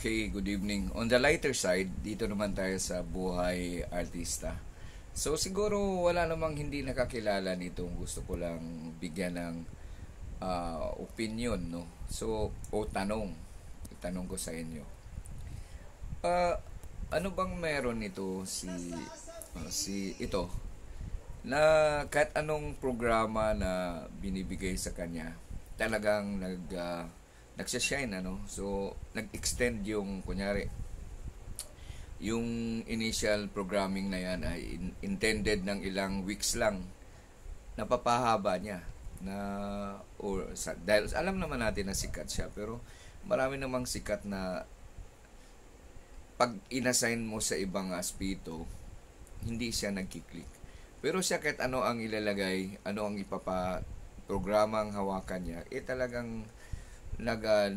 Okay, good evening. On the lighter side, dito naman tayo sa buhay artista. So siguro wala namang hindi nakakilala nitong gusto ko lang bigyan ng opinion, no? So, o tanong. Itanong ko sa inyo. Ah, ano bang meron nito si ito na kahit anong programa na binibigay sa kanya, talagang nagsashine, ano? So, nag-extend yung, kunyari, yung initial programming na yan ay intended ng ilang weeks lang, napapahaba niya na dahil alam naman natin na sikat siya, pero marami namang sikat na pag inassign mo sa ibang aspeto, hindi siya nagkiklik. Pero siya kahit ano ang ilalagay, ano ang programang hawakan niya, talagang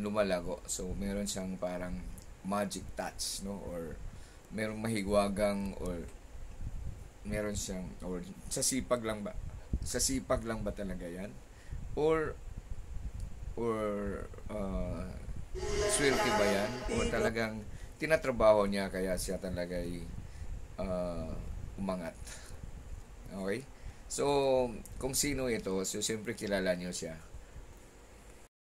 lumalago. So, meron siyang parang magic touch, no? Or merong mahigwagang, or meron siyang, or sa sipag lang ba? Sa sipag lang ba talaga yan? Or swerte ba yan? O talagang tinatrabaho niya kaya siya talaga'y umangat? Okay? So, kung sino ito, so siyempre kilala niyo siya.